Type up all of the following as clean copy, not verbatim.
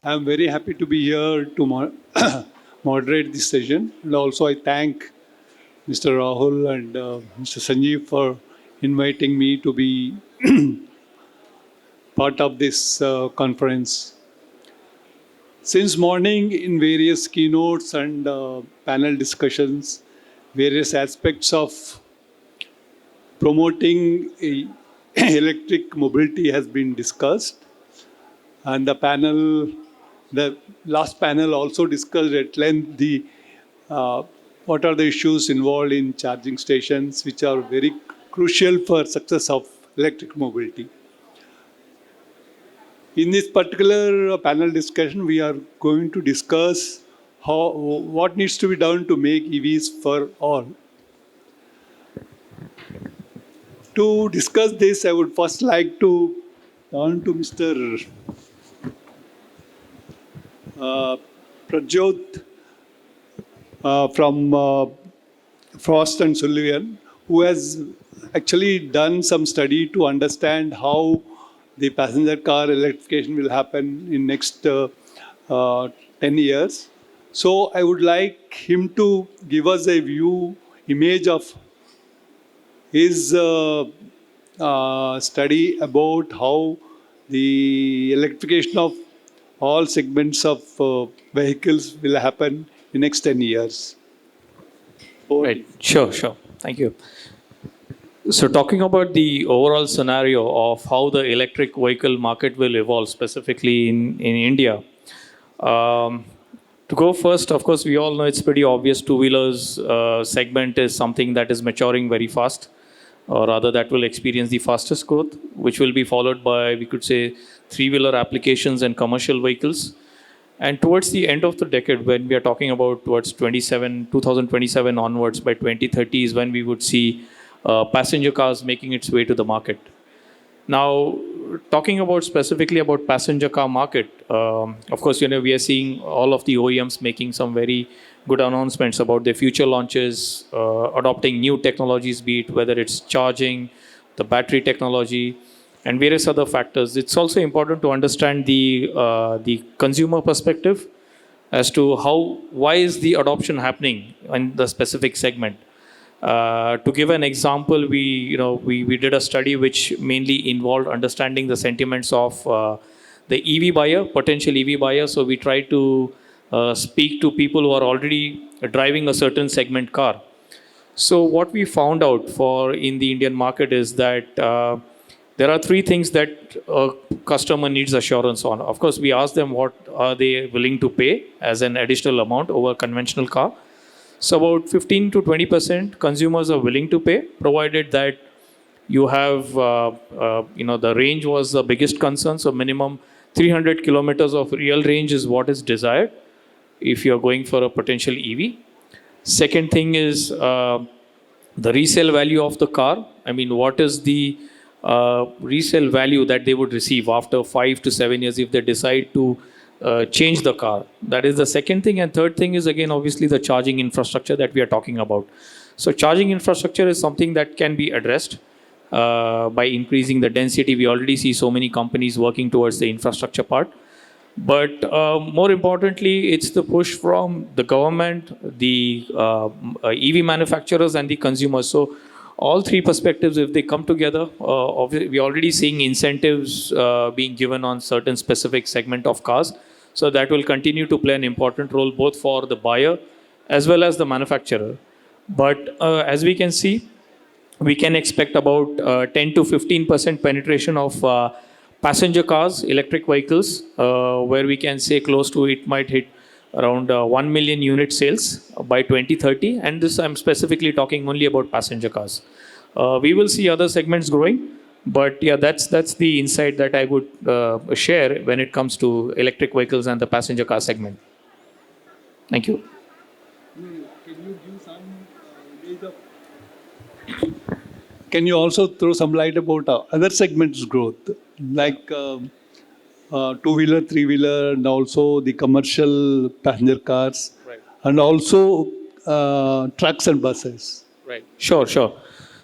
I'm very happy to be here to moderate this session. And also, I thank Mr. Rahul and Mr. Sanjeev for inviting me to be part of this conference. Since morning, in various keynotes and panel discussions, various aspects of promoting electric mobility has been discussed. And the last panel also discussed at length what are the issues involved in charging stations, which are very crucial for success of electric mobility. In this particular panel discussion, we are going to discuss what needs to be done to make EVs for all. To discuss this, I would first like to turn to Mr. Prajot from Frost and Sullivan, who has actually done some study to understand how the passenger car electrification will happen in next 10 years. So I would like him to give us a image of his study about how the electrification of all segments of vehicles will happen in next 10 years. Right. Sure. Thank you. So talking about the overall scenario of how the electric vehicle market will evolve, specifically in India. To go first, of course, we all know it's pretty obvious two-wheelers segment is something that is maturing very fast, or rather that will experience the fastest growth, which will be followed by, we could say, three-wheeler applications and commercial vehicles. And towards the end of the decade, when we are talking about towards 2027 onwards, by 2030 is when we would see passenger cars making its way to the market. Now, talking about specifically about passenger car market, of course, we are seeing all of the OEMs making some very good announcements about their future launches, adopting new technologies, be it whether it's charging, the battery technology, and various other factors. It's also important to understand the consumer perspective as to why is the adoption happening in the specific segment. To give an example, we did a study which mainly involved understanding the sentiments of the EV buyer, potential EV buyer. So we tried to speak to people who are already driving a certain segment car. So what we found out in the Indian market is that there are three things that a customer needs assurance on. Of course, we ask them what are they willing to pay as an additional amount over a conventional car. So about 15 to 20% consumers are willing to pay, provided that you have, the range was the biggest concern. So minimum 300 kilometers of real range is what is desired if you're going for a potential EV. Second thing is the resale value of the car. I mean, what is the resale value that they would receive after 5 to 7 years if they decide to change the car? That is the second thing. And third thing is, again, obviously the charging infrastructure that we are talking about. So charging infrastructure is something that can be addressed by increasing the density. We already see so many companies working towards the infrastructure part. But more importantly, it's the push from the government, the EV manufacturers and the consumers. So all three perspectives, if they come together, we're already seeing incentives being given on certain specific segment of cars. So that will continue to play an important role both for the buyer as well as the manufacturer. But as we can see, we can expect about 10 to 15% penetration of passenger cars, electric vehicles, where we can say close to it might hit around 1 million unit sales by 2030. And this I'm specifically talking only about passenger cars. We will see other segments growing. But yeah, that's the insight that I would share when it comes to electric vehicles and the passenger car segment. Thank you. Can you also throw some light about other segments growth, like two-wheeler, three-wheeler, and also the commercial passenger cars, right, and also trucks and buses? Right. Sure.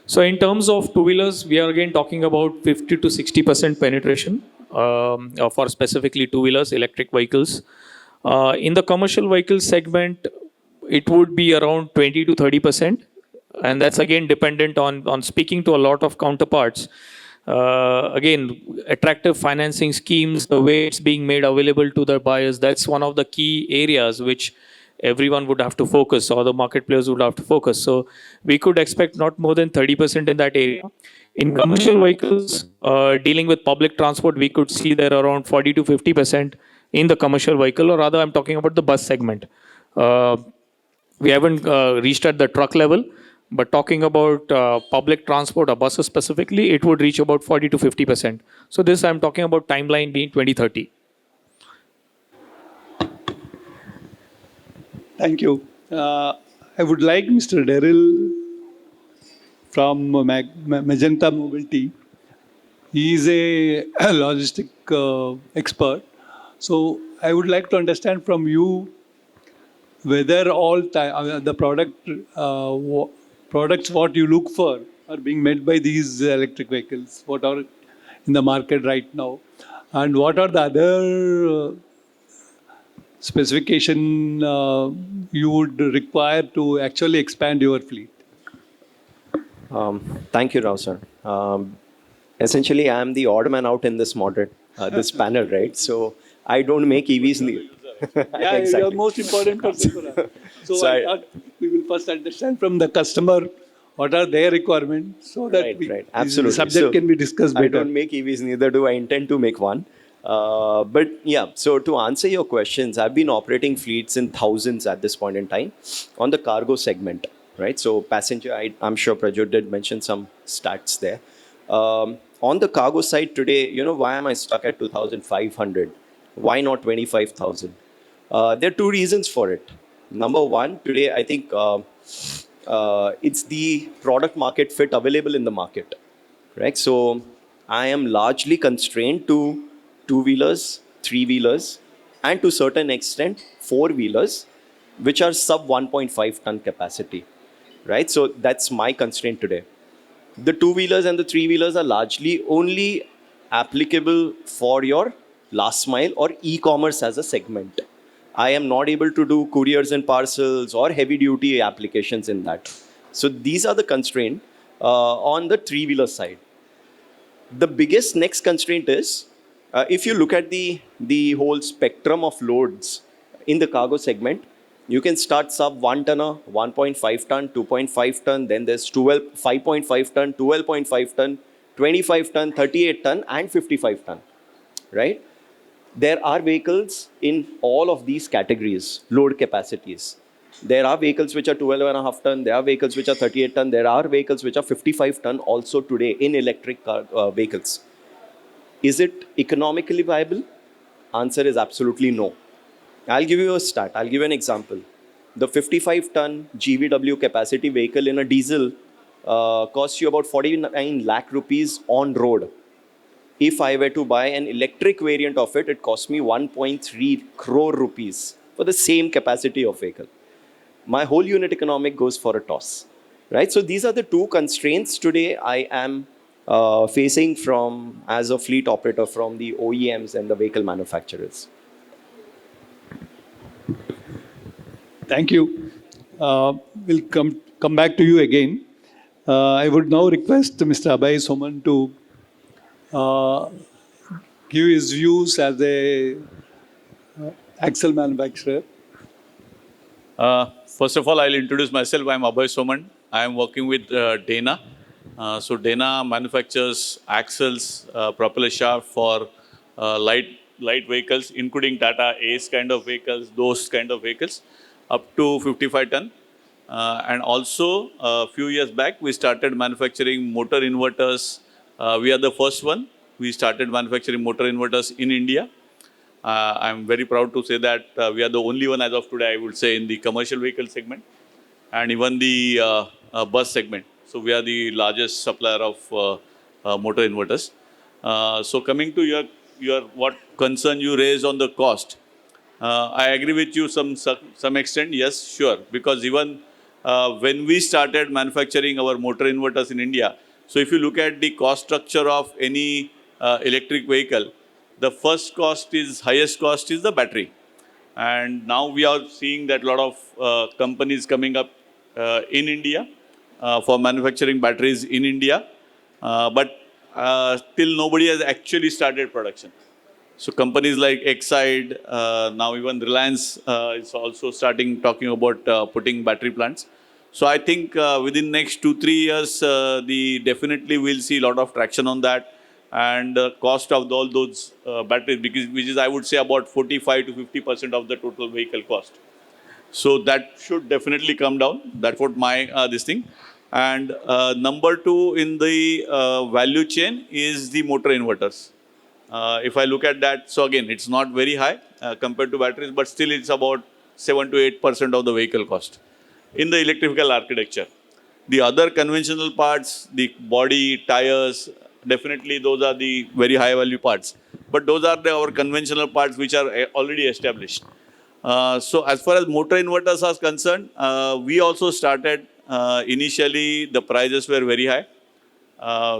So in terms of two-wheelers, we are again talking about 50 to 60% penetration. for specifically two-wheelers, electric vehicles. In the commercial vehicle segment, it would be around 20 to 30%. And that's again dependent on speaking to a lot of counterparts. Again, attractive financing schemes, the way it's being made available to the buyers, that's one of the key areas which everyone would have to focus, or the market players would have to focus. So we could expect not more than 30% in that area. In commercial vehicles, dealing with public transport, we could see there around 40 to 50% in the commercial vehicle, or rather, I'm talking about the bus segment. Uh, we haven't reached at the truck level, but talking about public transport or buses specifically, it would reach about 40 to 50%. So this I'm talking about timeline being 2030. Thank you. I would like Mr. Daryl from Magenta Mobility. He is a logistic expert. So I would like to understand from you whether all the products what you look for are being met by these electric vehicles, what are in the market right now, and what are the other specification you would require to actually expand your fleet. Thank you, Rao sir. Essentially, I am the odd man out in this this panel, right? So I don't make EVs. Yeah, Exactly. you're most important person for us. So I thought we will first understand from the customer what are their requirements so that Right. the Absolutely. subject So, can be discussed I better. don't make EVs, neither do I intend to make one. But yeah, so to answer your questions, I've been operating fleets in thousands at this point in time on the cargo segment, right? So passenger, I'm sure Prajot did mention some stats there. On the cargo side today, why am I stuck at 2,500? Why not 25,000? There are two reasons for it. Number one, today I think it's the product market fit available in the market, right? So I am largely constrained to two-wheelers, three-wheelers, and to certain extent four-wheelers, which are sub 1.5 ton capacity, right? So that's my constraint today. The two-wheelers and the three-wheelers are largely only applicable for your last mile or e-commerce as a segment. I am not able to do couriers and parcels or heavy-duty applications in that. So these are the constraint on the three-wheeler side. The biggest next constraint is if you look at the whole spectrum of loads in the cargo segment, you can start sub 1 tonner, 1.5 ton, 2.5 ton, then there's 5.5 ton, 12.5 ton, 25 ton, 38 ton, and 55 ton, right? There are vehicles in all of these categories, load capacities. There are vehicles which are 12.5 ton, there are vehicles which are 38 ton, there are vehicles which are 55 ton also today in electric vehicles. Is it economically viable? Answer is absolutely no. I'll give you a stat. I'll give you an example. The 55 ton GVW capacity vehicle in a diesel costs you about 49 lakh rupees on road. If I were to buy an electric variant of it, it costs me 1.3 crore rupees for the same capacity of vehicle. My whole unit economic goes for a toss, right? So these are the two constraints today I am facing from as a fleet operator from the OEMs and the vehicle manufacturers. Thank you. We'll come back to you again. I would now request Mr. Abhay Soman to give his views as a axle manufacturer. First of all, I'll introduce myself. I'm Abhay Soman. I am working with Dana. So Dana manufactures axles, propeller shaft for light vehicles, including Tata Ace kind of vehicles, those kind of vehicles, up to 55 ton. And also, a few years back, we started manufacturing motor inverters. We are the first one. We started manufacturing motor inverters in India. I'm very proud to say that we are the only one as of today, I would say, in the commercial vehicle segment and even the bus segment. So we are the largest supplier of motor inverters. So coming to your what concern you raised on the cost, I agree with you some extent. Yes, sure, because even when we started manufacturing our motor inverters in India, so if you look at the cost structure of any electric vehicle, the first cost is, highest cost is the battery. And now we are seeing that a lot of companies coming up in India for manufacturing batteries in India. But still nobody has actually started production. So companies like Exide, now even Reliance is also starting talking about putting battery plants. So I think within next 2-3 years, the definitely we'll see a lot of traction on that, and cost of all those batteries, because which is I would say about 45 to 50% of the total vehicle cost. So that should definitely come down. That's what my this thing. And number two in the value chain is the motor inverters. If I look at that, so again, it's not very high compared to batteries, but still it's about 7 to 8% of the vehicle cost in the electrical architecture. The other conventional parts, the body, tires, definitely those are the very high value parts. But those are our conventional parts which are already established. So as far as motor inverters are concerned, we also started initially the prices were very high.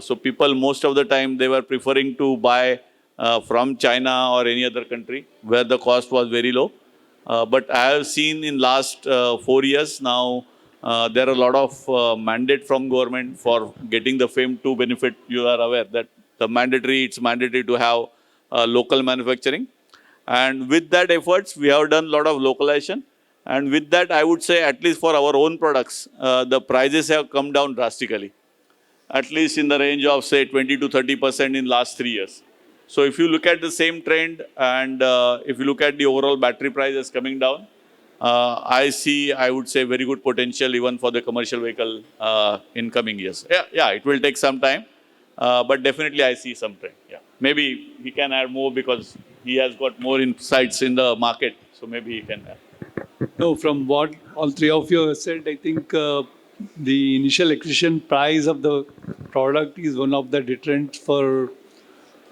So people most of the time they were preferring to buy from China or any other country where the cost was very low. But I have seen in last 4 years now there are a lot of mandate from government for getting the FAME 2 benefit. You are aware that it's mandatory to have local manufacturing. And with that efforts, we have done a lot of localization. And with that, I would say at least for our own products, the prices have come down drastically, at least in the range of say 20 to 30% in last 3 years. So if you look at the same trend and if you look at the overall battery prices coming down, I would say very good potential even for the commercial vehicle in coming years. Yeah, it will take some time, but definitely I see some trend. Yeah, maybe he can add more because he has got more insights in the market. So maybe he can add. No, from what all three of you have said, I think the initial acquisition price of the product is one of the deterrents for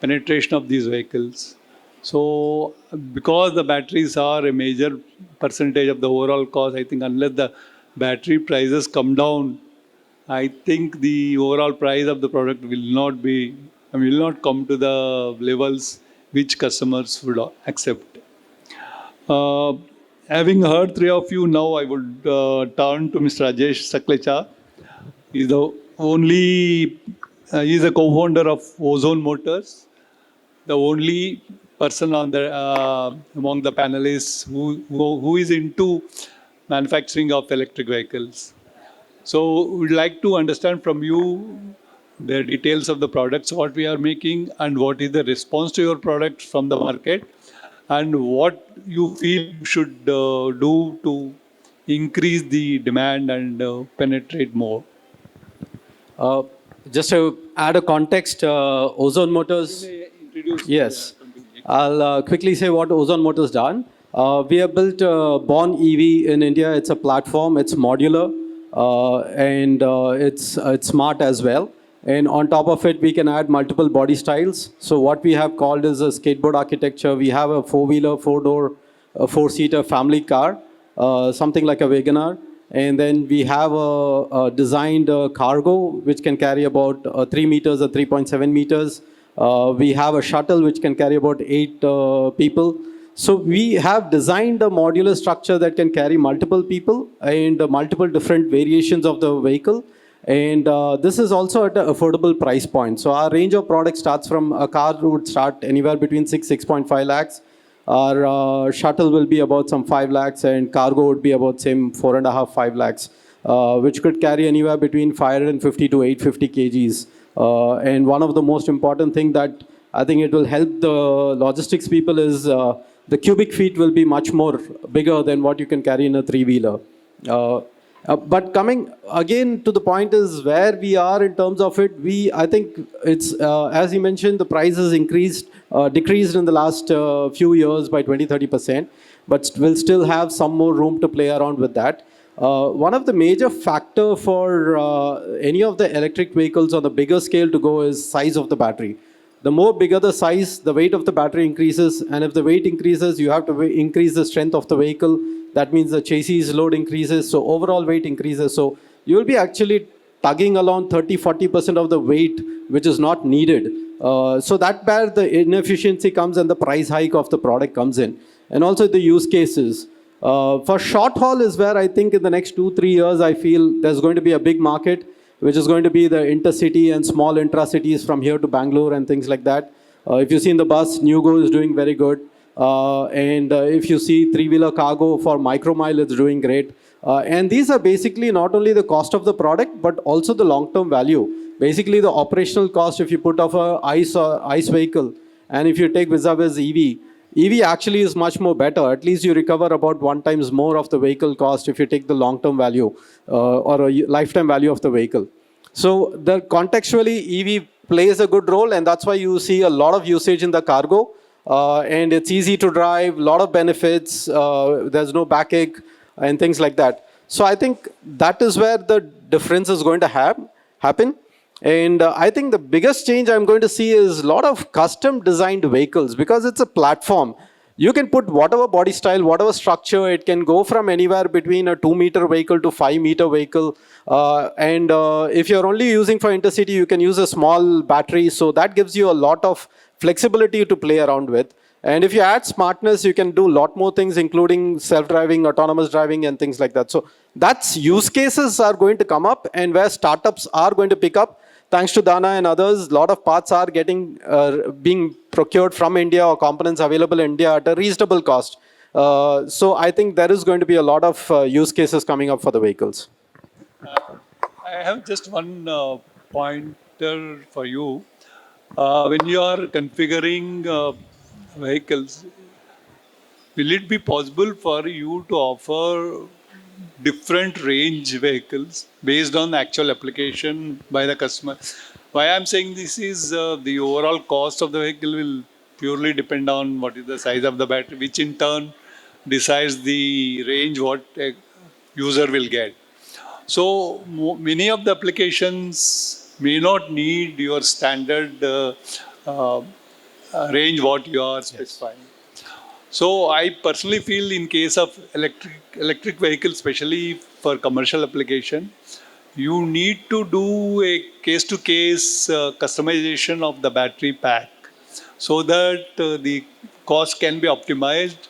penetration of these vehicles. So, because the batteries are a major percentage of the overall cost, I think unless the battery prices come down, I think the overall price of the product will not come to the levels which customers would accept. Uh, Having heard three of you, now I would turn to Mr. Rajesh Saklecha. He's the only, he's a co-founder of Ozone Motors, the only person on the among the panelists who is into manufacturing of electric vehicles. So we'd like to understand from you the details of the products, what we are making, and what is the response to your product from the market, and what you feel you should do to increase the demand and penetrate more. Just to add a context, Ozone Motors. Yes, I'll quickly say what Ozone Motors done. We have built Born EV in India. It's a platform. It's modular and it's smart as well. And on top of it, we can add multiple body styles. So what we have called is a skateboard architecture. We have a four-wheeler, four-door, four-seater family car, something like a Wagoner. And then we have a designed cargo, which can carry about 3 meters or 3.7 meters. We have a shuttle, which can carry about 8 people. So we have designed a modular structure that can carry multiple people and multiple different variations of the vehicle. And this is also at an affordable price point. So our range of products starts from a car would start anywhere between 6.5 lakhs. Our shuttle will be about some 5 lakhs and cargo would be about same 4.5, 5 lakhs, which could carry anywhere between 550 to 850 kgs. And one of the most important thing that I think it will help the logistics people is the cubic feet will be much more bigger than what you can carry in a three-wheeler. But coming again to the point is where we are in terms of it, I think it's, as you mentioned, the price has decreased in the last few years by 20-30%, but we'll still have some more room to play around with that. One of the major factor for any of the electric vehicles on the bigger scale to go is size of the battery. The more bigger the size, the weight of the battery increases, and if the weight increases, you have to increase the strength of the vehicle. That means the chassis load increases, so overall weight increases. So you will be actually tugging along 30-40% of the weight, which is not needed. So that where the inefficiency comes and the price hike of the product comes in. And also the use cases. For short haul is where I think in the next 2-3 years, I feel there's going to be a big market, which is going to be the intercity and small intra-cities from here to Bangalore and things like that. If you see in the bus, Nugo is doing very good. And if you see three-wheeler cargo for micro mile, it's doing great. And these are basically not only the cost of the product, but also the long-term value. Basically, the operational cost, if you put off a ICE vehicle, and if you take vis-a-vis EV actually is much more better. At least you recover about 1 times more of the vehicle cost if you take the long-term value or a lifetime value of the vehicle. So the contextually, EV plays a good role, and that's why you see a lot of usage in the cargo. And it's easy to drive, a lot of benefits, there's no backache and things like that. So I think that is where the difference is going to happen. And I think the biggest change I'm going to see is a lot of custom designed vehicles, because it's a platform. You can put whatever body style, whatever structure, it can go from anywhere between a 2-meter vehicle to 5-meter vehicle. And if you're only using for intercity, you can use a small battery. So that gives you a lot of flexibility to play around with. And if you add smartness, you can do a lot more things, including self-driving, autonomous driving, and things like that. So that's use cases are going to come up, and where startups are going to pick up. Thanks to Dana and others, a lot of parts are being procured from India, or components available in India at a reasonable cost. So I think there is going to be a lot of use cases coming up for the vehicles. I have just one pointer for you. When you are configuring vehicles, will it be possible for you to offer different range vehicles based on actual application by the customer? Why I'm saying this is the overall cost of the vehicle will purely depend on what is the size of the battery, which in turn decides the range what a user will get. So many of the applications may not need your standard range what you are specifying. So I personally feel in case of electric vehicle, especially for commercial application, you need to do a case-to-case customization of the battery pack so that the cost can be optimized,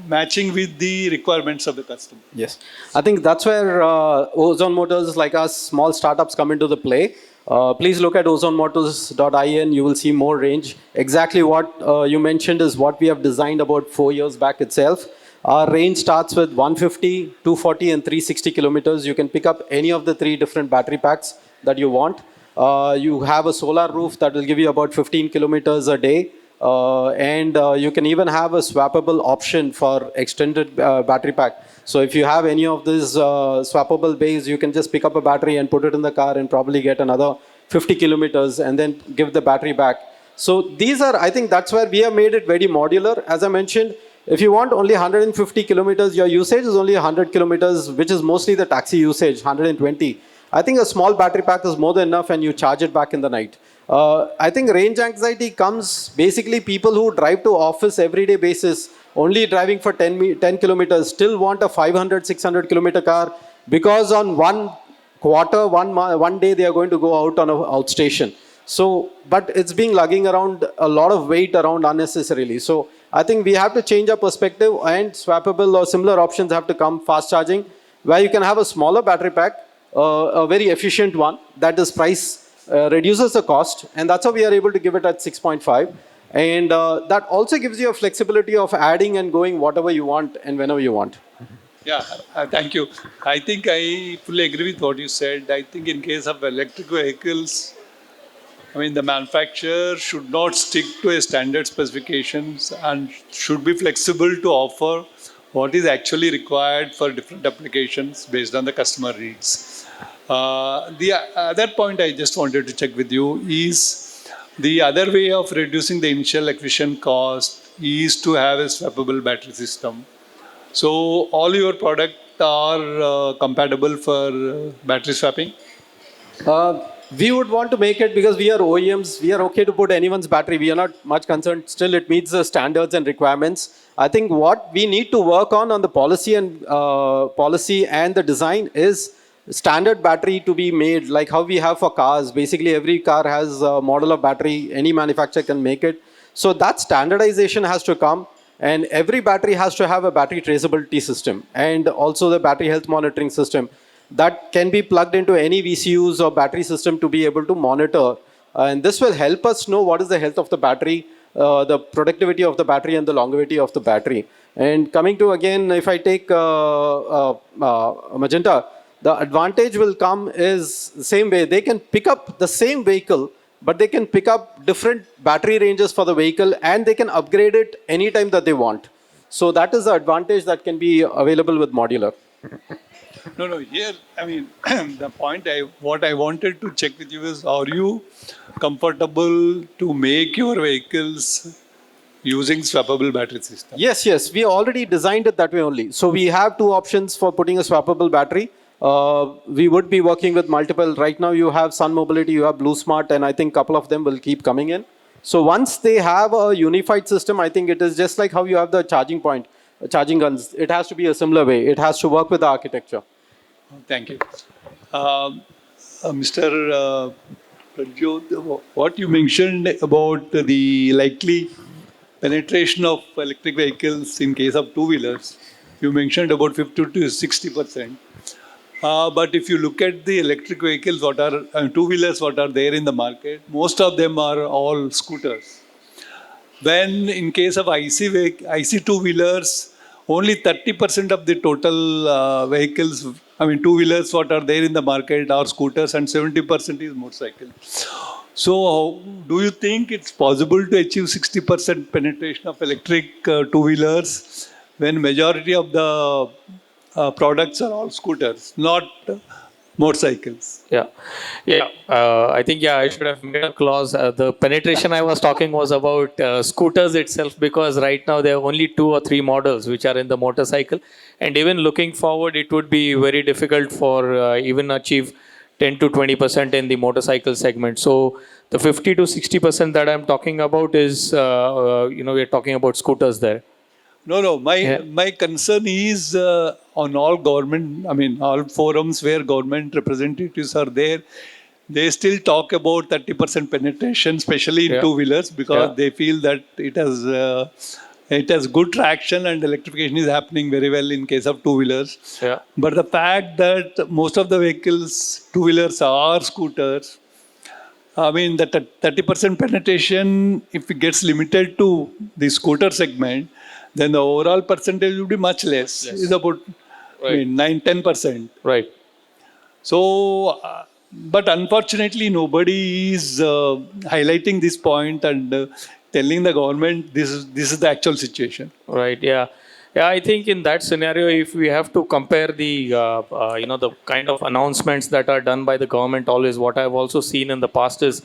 matching with the requirements of the customer. Yes, I think that's where Ozone Motors like us, small startups, come into the play. Please look at ozonemotors.in. You will see more range. Exactly what you mentioned is what we have designed about 4 years back itself. Our range starts with 150, 240, and 360 kilometers. You can pick up any of the 3 different battery packs that you want. You have a solar roof that will give you about 15 kilometers a day. And you can even have a swappable option for extended battery pack. So if you have any of these swappable bays, you can just pick up a battery and put it in the car and probably get another 50 kilometers and then give the battery back. So these are, I think that's where we have made it very modular. As I mentioned, if you want only 150 kilometers, your usage is only 100 kilometers, which is mostly the taxi usage, 120. I think a small battery pack is more than enough, and you charge it back in the night. I think range anxiety comes basically people who drive to office everyday basis, only driving for 10 kilometers, still want a 500, 600 kilometer car, because on one day they are going to go out on an outstation. So, but it's being lugging around a lot of weight around unnecessarily. So I think we have to change our perspective, and swappable or similar options have to come, fast charging, where you can have a smaller battery pack, a very efficient one that is reduces the cost, and that's how we are able to give it at 6.5. And that also gives you a flexibility of adding and going whatever you want and whenever you want. Yeah, thank you. I think I fully agree with what you said. I think in case of electric vehicles, I mean, the manufacturer should not stick to a standard specifications and should be flexible to offer what is actually required for different applications based on the customer needs. The other point I just wanted to check with you is the other way of reducing the initial acquisition cost is to have a swappable battery system. So all your products are compatible for battery swapping? We would want to make it, because we are OEMs, we are okay to put anyone's battery. We are not much concerned. Still, it meets the standards and requirements. I think what we need to work on the policy and the design is standard battery to be made, like how we have for cars. Basically, every car has a model of battery, any manufacturer can make it. So that standardization has to come, and every battery has to have a battery traceability system and also the battery health monitoring system that can be plugged into any VCUs or battery system to be able to monitor. And this will help us know what is the health of the battery, the productivity of the battery, and the longevity of the battery. And coming to again, if I take Magenta, the advantage will come is the same way. They can pick up the same vehicle, but they can pick up different battery ranges for the vehicle, and they can upgrade it anytime that they want. So that is the advantage that can be available with modular. No, here, I mean, what I wanted to check with you is, are you comfortable to make your vehicles using swappable battery system? Yes, we already designed it that way only. So we have two options for putting a swappable battery. We would be working with multiple. Right now you have Sun Mobility, you have Blue Smart, and I think a couple of them will keep coming in. So once they have a unified system, I think it is just like how you have the charging point, charging guns. It has to be a similar way. It has to work with the architecture. Thank you. Mr. Prajyot, what you mentioned about the likely penetration of electric vehicles in case of two-wheelers, you mentioned about 50 to 60%. But if you look at the electric vehicles, what are two-wheelers, what are there in the market, most of them are all scooters. When in case of IC two-wheelers, only 30% of the total vehicles, I mean two-wheelers, what are there in the market are scooters, and 70% is motorcycle. So do you think it's possible to achieve 60% penetration of electric two-wheelers when majority of the products are all scooters, not motorcycles? Yeah. I think I should have made a clause. The penetration I was talking was about scooters itself, because right now there are only 2 or 3 models which are in the motorcycle, and even looking forward, it would be very difficult for even achieve 10 to 20% in the motorcycle segment. So the 50 to 60% that I'm talking about is, we're talking about scooters there. No. My concern is on all government, I mean, all forums where government representatives are there, they still talk about 30% penetration, especially in two-wheelers, because they feel that it has good traction and electrification is happening very well in case of two-wheelers. Yeah. But the fact that most of the vehicles, two-wheelers are scooters, I mean, that 30% penetration, if it gets limited to the scooter segment, then the overall percentage would be much less. It's about 9-10%. Right. So, but unfortunately, nobody is highlighting this point and telling the government this is the actual situation. Right. Yeah. I think in that scenario, if we have to compare the the kind of announcements that are done by the government, always what I've also seen in the past is,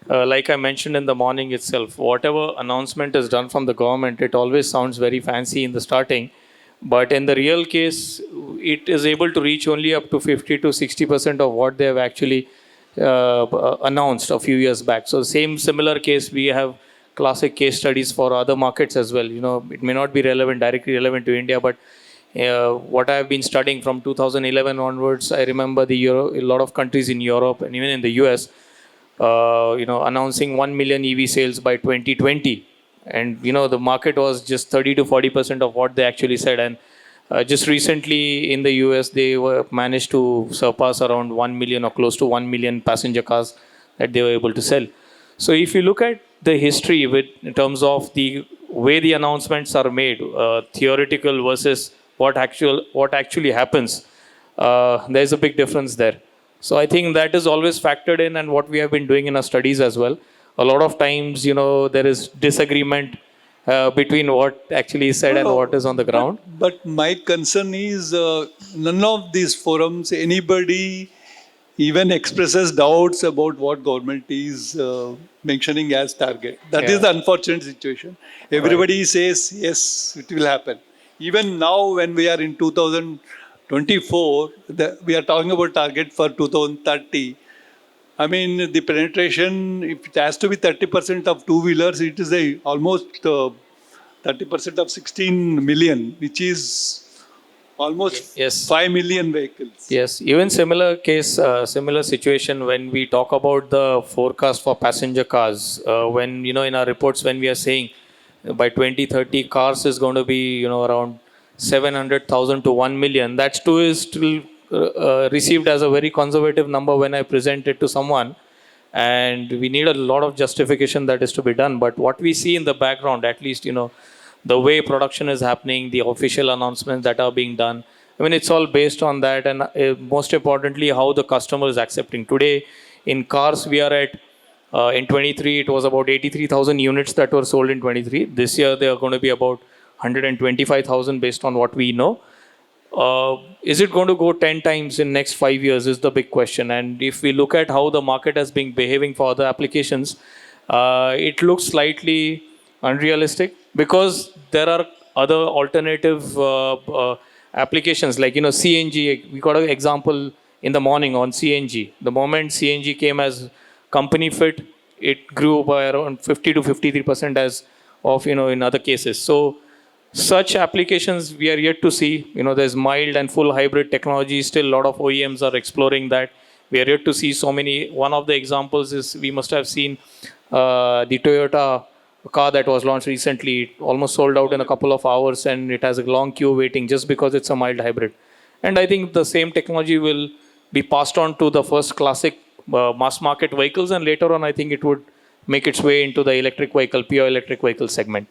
like I mentioned in the morning itself, whatever announcement is done from the government, it always sounds very fancy in the starting, but in the real case, it is able to reach only up to 50 to 60% of what they have actually announced a few years back. So similar case, we have classic case studies for other markets as well. It may not be directly relevant to India, but what I have been studying from 2011 onwards, I remember a lot of countries in Europe and even in the US, announcing 1 million EV sales by 2020. And, the market was just 30 to 40% of what they actually said. And just recently in the US, they managed to surpass around 1 million or close to 1 million passenger cars that they were able to sell. So if you look at the history in terms of the way the announcements are made, theoretical versus what actually happens, there's a big difference there. So I think that is always factored in, and what we have been doing in our studies as well. A lot of times, there is disagreement between what actually is said and what is on the ground. But my concern is none of these forums, anybody even expresses doubts about what government is mentioning as target. That is the unfortunate situation. Everybody says, yes, it will happen. Even now, when we are in 2024, we are talking about target for 2030. I mean, the penetration, if it has to be 30% of two-wheelers, it is almost 30% of 16 million, which is Almost Yes. 5 million vehicles. Yes, even similar case, similar situation when we talk about the forecast for passenger cars. When in our reports, when we are saying by 2030 cars is going to be around 700,000 to 1 million. That too is still received as a very conservative number when I present it to someone, and we need a lot of justification that is to be done. But what we see in the background, at least the way production is happening, the official announcements that are being done, I mean, it's all based on that, and most importantly, how the customer is accepting. Today, in cars, we are at in 23, it was about 83,000 units that were sold in 23. This year, they are going to be about 125,000 based on what we know. Is it going to go 10 times in next 5 years is the big question. And if we look at how the market has been behaving for other applications, it looks slightly unrealistic because there are other alternative applications like CNG. We got an example in the morning on CNG. The moment CNG came as company fit, it grew by around 50 to 53% as of in other cases. So such applications we are yet to see. There's mild and full hybrid technology. Still, a lot of OEMs are exploring that. We are yet to see so many. One of the examples is we must have seen the Toyota car that was launched recently. It almost sold out in a couple of hours, and it has a long queue waiting just because it's a mild hybrid. And I think the same technology will be passed on to the first classic mass market vehicles, and later on, I think it would make its way into the electric vehicle, pure electric vehicle segment.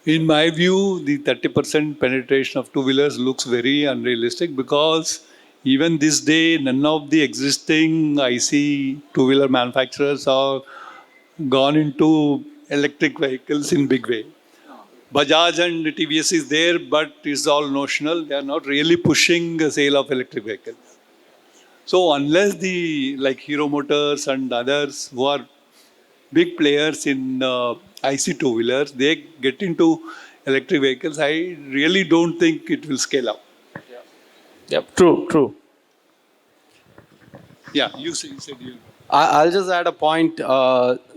In my view, the 30% penetration of two-wheelers looks very unrealistic because even this day, none of the existing IC two-wheeler manufacturers are gone into electric vehicles in big way. Bajaj and TVS is there, but it's all notional. They are not really pushing the sale of electric vehicles. So unless like Hero Motors and others who are big players in IC two-wheelers, they get into electric vehicles, I really don't think it will scale up. Yep, true. Yeah, you said you. I'll just add a point.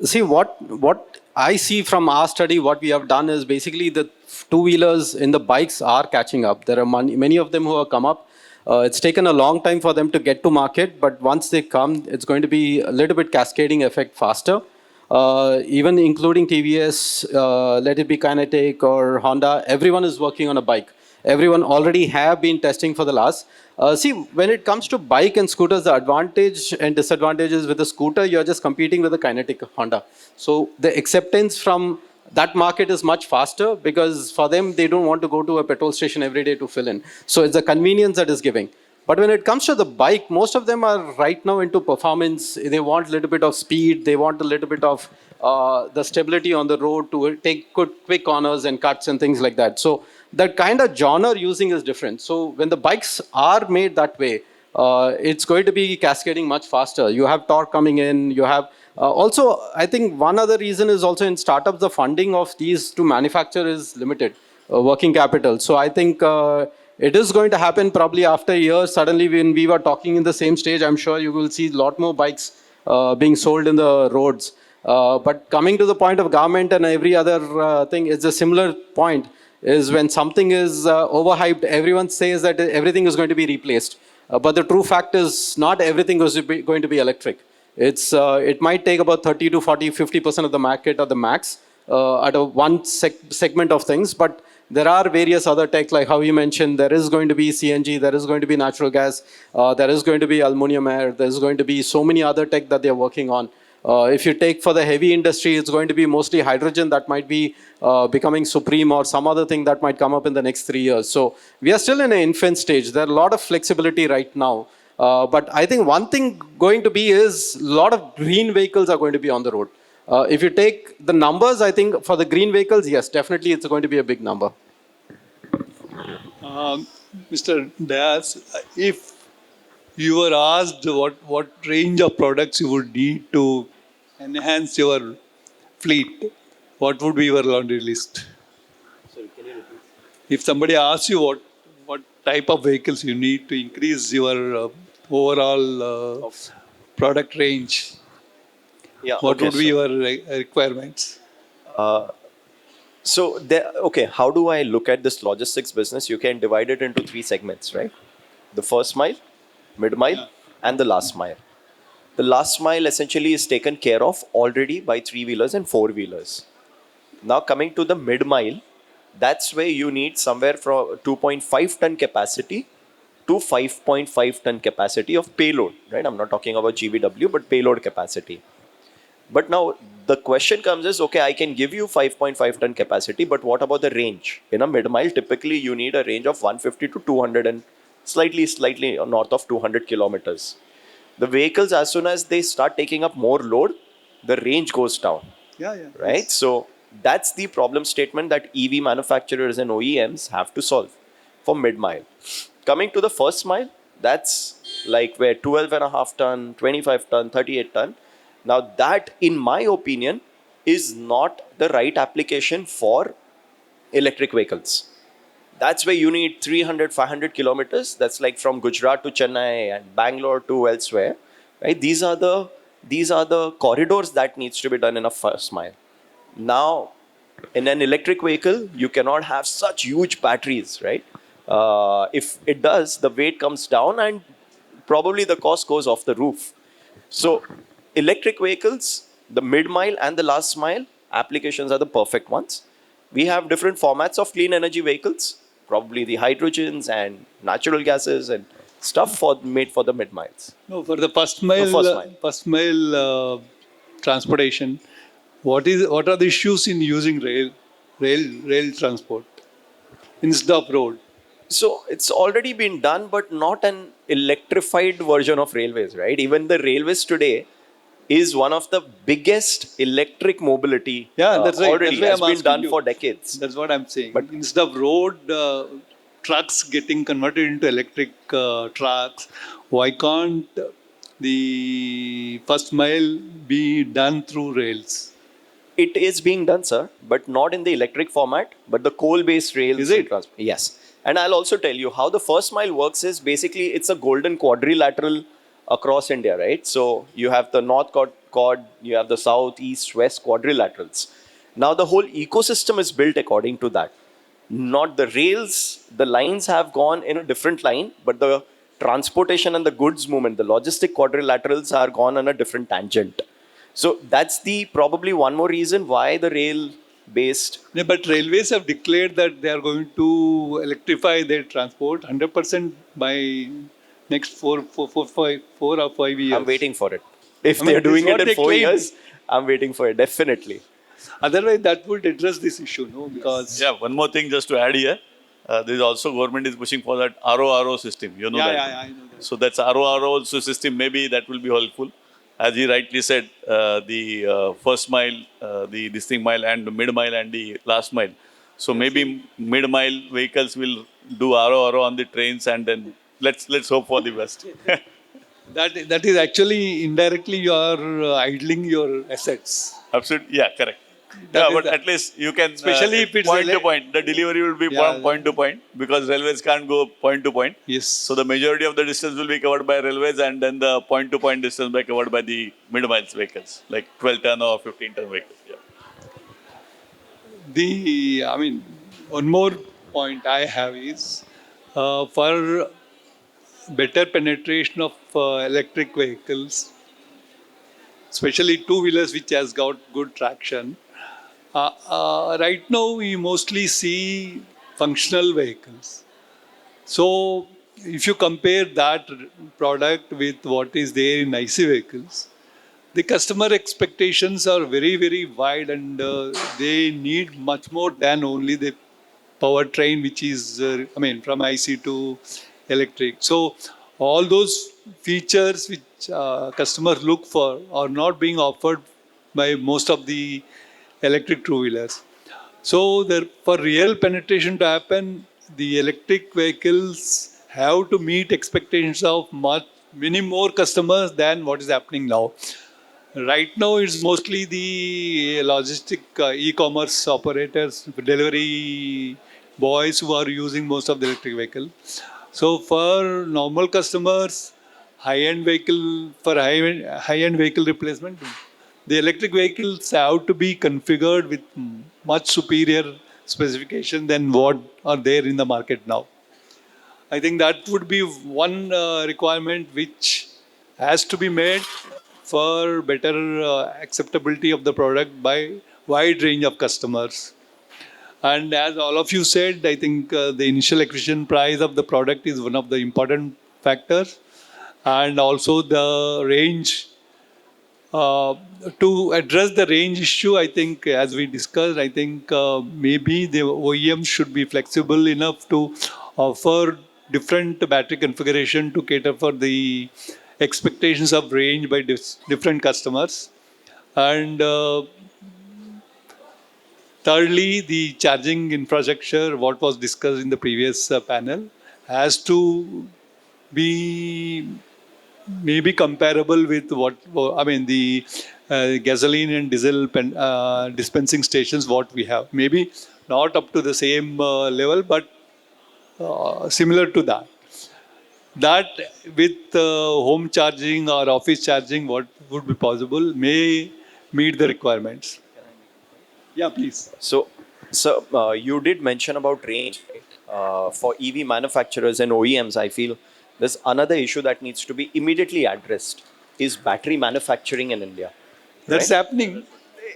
See, what I see from our study, what we have done is basically the two-wheelers in the bikes are catching up. There are many of them who have come up. It's taken a long time for them to get to market, but once they come, it's going to be a little bit cascading effect faster. Even including TVS, let it be Kinetic or Honda, everyone is working on a bike. Everyone already have been testing for the last. See, when it comes to bike and scooters, the advantage and disadvantages with the scooter, you're just competing with the Kinetic Honda. So the acceptance from that market is much faster because for them, they don't want to go to a petrol station every day to fill in. So it's the convenience that is giving. But when it comes to the bike, most of them are right now into performance. They want a little bit of speed. They want a little bit of the stability on the road to take quick corners and cuts and things like that. So the kind of genre using is different. So when the bikes are made that way, it's going to be cascading much faster. You have torque coming in. You have also, I think one other reason is also in startups, the funding of these to manufacture is limited, working capital. So I think it is going to happen probably after years. Suddenly, when we were talking in the same stage, I'm sure you will see a lot more bikes being sold in the roads. But coming to the point of government and every other thing, it's a similar point, is when something is overhyped, everyone says that everything is going to be replaced. But the true fact is not everything is going to be electric. It might take about 30 to 40, 50% of the market or the max at one segment of things. But there are various other tech, like how you mentioned, there is going to be CNG, there is going to be natural gas, there is going to be aluminum air, there's going to be so many other tech that they're working on. If you take for the heavy industry, it's going to be mostly hydrogen that might be becoming supreme or some other thing that might come up in the next 3 years. So we are still in an infant stage. There are a lot of flexibility right now. But I think one thing going to be is a lot of green vehicles are going to be on the road. If you take the numbers, I think for the green vehicles, yes, definitely it's going to be a big number. Mr. Dias, if you were asked what range of products you would need to enhance your fleet, what would be your laundry list? Sorry, can you repeat? If somebody asks you what type of vehicles you need to increase your overall product range, Yeah, what okay, would be your requirements? So, okay, how do I look at this logistics business? You can divide it into three segments, right? The first mile, mid mile, and the last mile. The last mile essentially is taken care of already by three-wheelers and four-wheelers. Now, coming to the mid mile, that's where you need somewhere from 2.5 ton capacity to 5.5 ton capacity of payload, right? I'm not talking about GVW, but payload capacity. But now the question comes is, okay, I can give you 5.5 ton capacity, but what about the range? In a mid mile, typically you need a range of 150 to 200 and slightly north of 200 kilometers. The vehicles, as soon as they start taking up more load, the range goes down, Yeah, yeah. right? So that's the problem statement that EV manufacturers and OEMs have to solve for mid mile. Coming to the first mile, that's like where 12.5 ton, 25 ton, 38 ton. Now, that, in my opinion, is not the right application for electric vehicles. That's where you need 300, 500 kilometers. That's like from Gujarat to Chennai and Bangalore to elsewhere, right? These are the corridors that needs to be done in a first mile. Now, in an electric vehicle, you cannot have such huge batteries, right? If it does, the weight comes down and probably the cost goes off the roof. So, electric vehicles, the mid mile and the last mile applications are the perfect ones. We have different formats of clean energy vehicles, probably the hydrogens and natural gases and stuff made for the mid miles. No, for the first mile, first mile. transportation, what are the issues in using rail transport instead of road? So it's already been done, but not an electrified version of railways, right? Even the railways today is one of the biggest electric mobility. Yeah, that's right. Already That's why has I'm been done asking you. for decades. That's what I'm saying. But- Instead of road trucks getting converted into electric trucks, why can't the first mile be done through rails? It is being done, sir, but not in the electric format, but the coal-based rails. Is it? Yes. And I'll also tell you how the first mile works is basically it's a golden quadrilateral across India, right? So you have the north chord, you have the south, east, west quadrilaterals. Now the whole ecosystem is built according to that. Not the rails, the lines have gone in a different line, but the transportation and the goods movement, the logistic quadrilaterals are gone on a different tangent. So that's the probably one more reason why the rail based. Yeah, but railways have declared that they are going to electrify their transport 100% by next 4 or 5 years. I'm waiting for it. If I mean, they're doing this is it what in they 4 claim. years, I'm waiting for it, definitely. Otherwise, that would address this issue, no? Because Yeah, one more thing just to add here. There is also government is pushing for that RO system. You know that. yeah, I know that. So that's RO system. Maybe that will be helpful. As he rightly said, the first mile, the distinct mile, and the mid mile and the last mile. So maybe mid mile vehicles will do RO on the trains, and then let's hope for the best. That is actually indirectly you are idling your assets. Absolutely, yeah, correct. That Yeah, is but the- at least you can, Especially if it's point to point. The delivery will be Yeah, from point to point because railways can't go point to point. Yes. So the majority of the distance will be covered by railways, and then the point to point distance will be covered by the mid miles vehicles, like 12 ton or 15 ton vehicles. Yeah. I mean, one more point I have is for better penetration of electric vehicles, especially two-wheelers which has got good traction. Right now, we mostly see functional vehicles. So, if you compare that product with what is there in IC vehicles, the customer expectations are very, very wide, and they need much more than only the powertrain, which is, from IC to electric. So, all those features which customers look for are not being offered by most of the electric two-wheelers. So, for real penetration to happen, the electric vehicles have to meet expectations of many more customers than what is happening now. Right now, it's mostly the logistic e-commerce operators, delivery boys who are using most of the electric vehicle. So, for normal customers, high-end vehicle replacement, the electric vehicles have to be configured with much superior specification than what are there in the market now. I think that would be one requirement which has to be made for better acceptability of the product by wide range of customers. And as all of you said, I think the initial acquisition price of the product is one of the important factors, and also the range. To address the range issue, I think, as we discussed, I think maybe the OEMs should be flexible enough to offer different battery configuration to cater for the expectations of range by different customers. And thirdly, the charging infrastructure, what was discussed in the previous panel, has to be maybe comparable with what I mean the gasoline and diesel dispensing stations what we have. Maybe not up to the same level, but similar to that. That with home charging or office charging, what would be possible may meet the requirements. Yeah, please. So, you did mention about range, right? For EV manufacturers and OEMs, I feel there's another issue that needs to be immediately addressed is battery manufacturing in India. That's right? happening.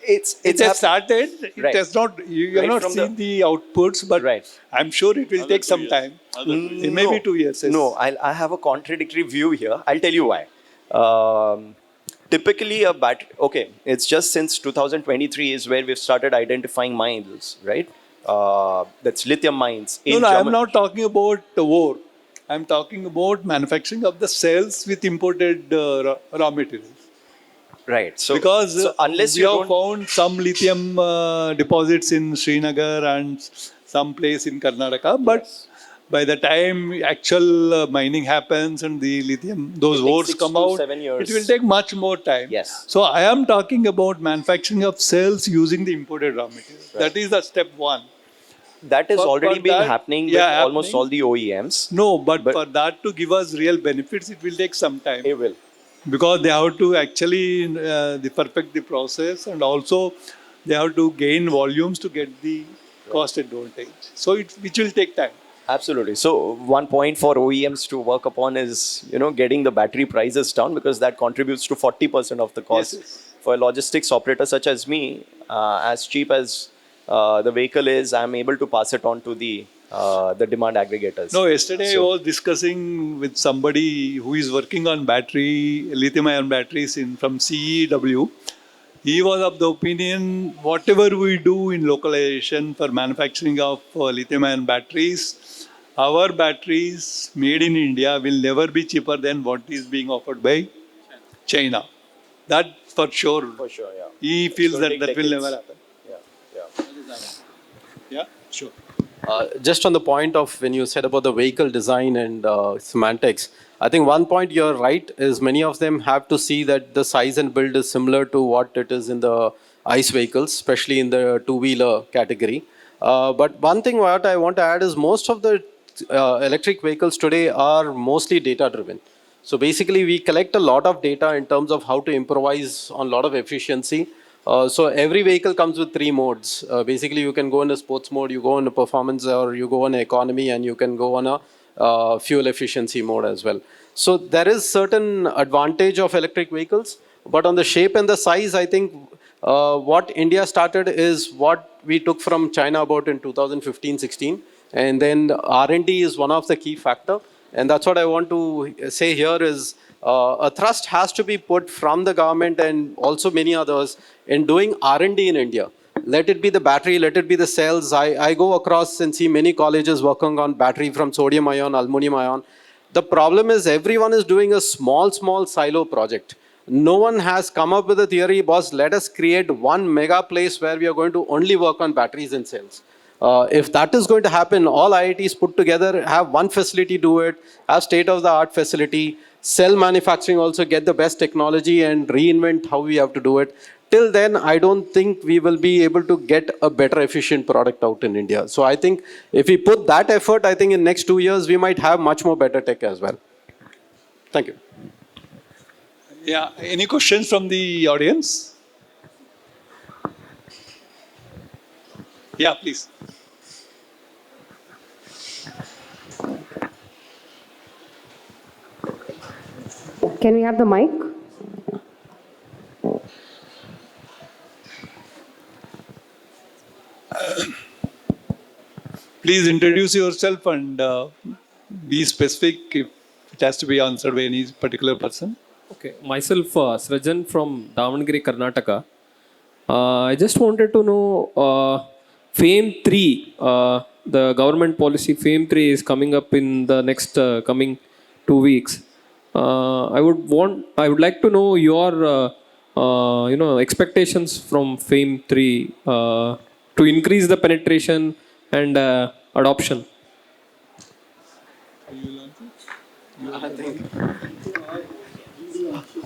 It's It has started. It Right. has not. You have Right not from seen the outputs, but Right. I'm sure it will take some time. Maybe 2 years. Yes. No, I have a contradictory view here. I'll tell you why. Typically, a battery, okay, it's just since 2023 is where we've started identifying mines, right? That's lithium mines in No, I'm Germany. not talking about the ore. I'm talking about manufacturing of the cells with imported raw materials. Right. Because so unless we you have don't, found some lithium deposits in Srinagar and some place in Karnataka, but by the time actual mining happens and the lithium, those It takes ores 6 come to out, 7 years. it will take much more time. Yes. So I am talking about manufacturing of cells using the imported raw materials. That is the step one. that has for already been that- happening with yeah, almost happening. all the OEMs. No, but But- for that to give us real benefits, it will take some time. It will. Because they have to actually perfect the process, and also they have to gain volumes to get the cost advantage. So which will take time. Absolutely. So one point for OEMs to work upon is, getting the battery prices down because that contributes to 40% of the cost. Yes. For a logistics operator such as me, as cheap as the vehicle is, I'm able to pass it on to the demand aggregators. No, yesterday I So- was discussing with somebody who is working on lithium-ion batteries from CEW. He was of the opinion whatever we do in localization for manufacturing of lithium-ion batteries, our batteries made in India will never be cheaper than what is being offered by China. That for sure. For sure, yeah. He feels gonna that take that will decades. never happen. Yeah. Yeah, sure. Just on the point of when you said about the vehicle design and semantics, I think one point you're right is many of them have to see that the size and build is similar to what it is in the ICE vehicles, especially in the two-wheeler category. But one thing what I want to add is most of the electric vehicles today are mostly data-driven. So basically, we collect a lot of data in terms of how to improvise on a lot of efficiency. So every vehicle comes with 3 modes. Basically, you can go in a sports mode, you go in a performance, or you go in economy, and you can go on a fuel efficiency mode as well. So there is certain advantage of electric vehicles, but on the shape and the size, I think what India started is what we took from China about in 2015-16, and then R&D is one of the key factor. And that's what I want to say here is a thrust has to be put from the government and also many others in doing R&D in India. Let it be the battery, let it be the cells. I go across and see many colleges working on battery from sodium ion, aluminum ion. The problem is everyone is doing a small silo project. No one has come up with a theory, boss, let us create one mega place where we are going to only work on batteries and cells. If that is going to happen, all IITs put together, have one facility do it, have state-of-the-art facility, cell manufacturing also, get the best technology and reinvent how we have to do it. Till then, I don't think we will be able to get a better efficient product out in India. So I think if we put that effort, I think in next 2 years, we might have much more better tech as well. Thank you. Yeah, any questions from the audience? Yeah, please. Can we have the mic? Please introduce yourself and be specific if it has to be answered by any particular person. Okay, myself Srajan from Davangere, Karnataka. I just wanted to know FAME 3, the government policy FAME 3 is coming up in the next coming 2 weeks. I would like to know your expectations from FAME 3 to increase the penetration and adoption.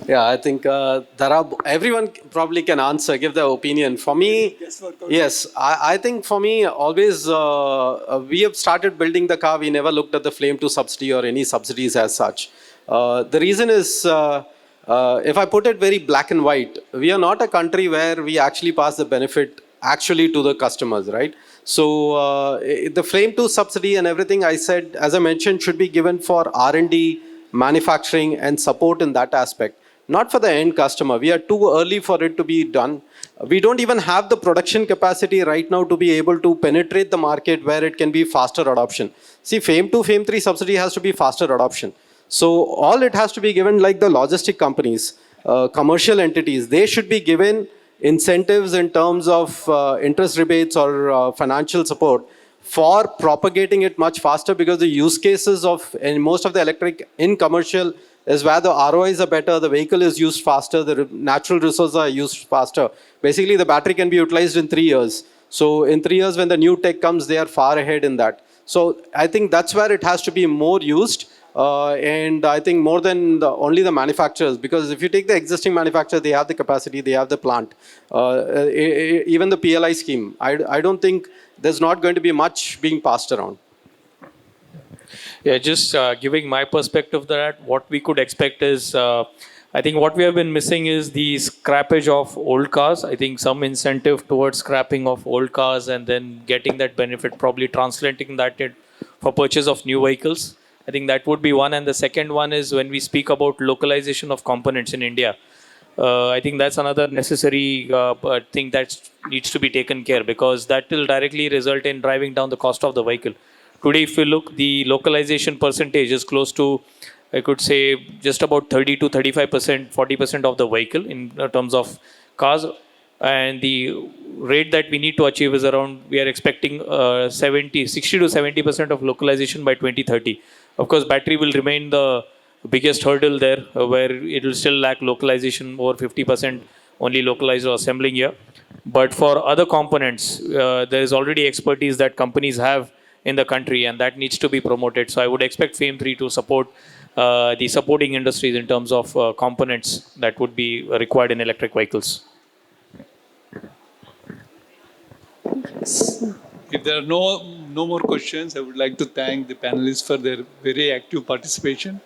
Yeah, I think there are everyone probably can answer, give their opinion. For me, yes, I think for me always we have started building the car. We never looked at the Flame 2 subsidy or any subsidies as such. The reason is, if I put it very black and white, we are not a country where we actually pass the benefit actually to the customers, right? So the Flame 2 subsidy and everything I said, as I mentioned, should be given for R&D, manufacturing and support in that aspect, not for the end customer. We are too early for it to be done. We don't even have the production capacity right now to be able to penetrate the market where it can be faster adoption. See, FAME 2, FAME 3 subsidy has to be faster adoption. So all it has to be given, like the logistic companies, commercial entities, they should be given incentives in terms of interest rebates or financial support for propagating it much faster, because the use cases of in most of the electric in commercial is where the ROIs are better, the vehicle is used faster, the natural resources are used faster. Basically, the battery can be utilized in 3 years. So in 3 years, when the new tech comes, they are far ahead in that. So I think that's where it has to be more used. And I think more than only the manufacturers, because if you take the existing manufacturers, they have the capacity, they have the plant. Even the PLI scheme, I don't think there's not going to be much being passed around. Yeah, just giving my perspective that what we could expect is, I think what we have been missing is the scrappage of old cars. I think some incentive towards scrapping of old cars and then getting that benefit, probably translating that for purchase of new vehicles. I think that would be one. And the second one is when we speak about localization of components in India. I think that's another necessary thing that needs to be taken care, because that will directly result in driving down the cost of the vehicle. Today, if you look, the localization percentage is close to, I could say, just about 30 to 35%, 40% of the vehicle in terms of cars. And the rate that we need to achieve is around, we are expecting 60 to 70% of localization by 2030. Of course, battery will remain the biggest hurdle there, where it will still lack localization, over 50% only localized or assembling here. But for other components, there is already expertise that companies have in the country, and that needs to be promoted. So I would expect FAME 3 to support the supporting industries in terms of components that would be required in electric vehicles. If there are no more questions, I would like to thank the panelists for their very active participation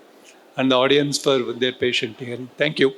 and the audience for their patient hearing. Thank you.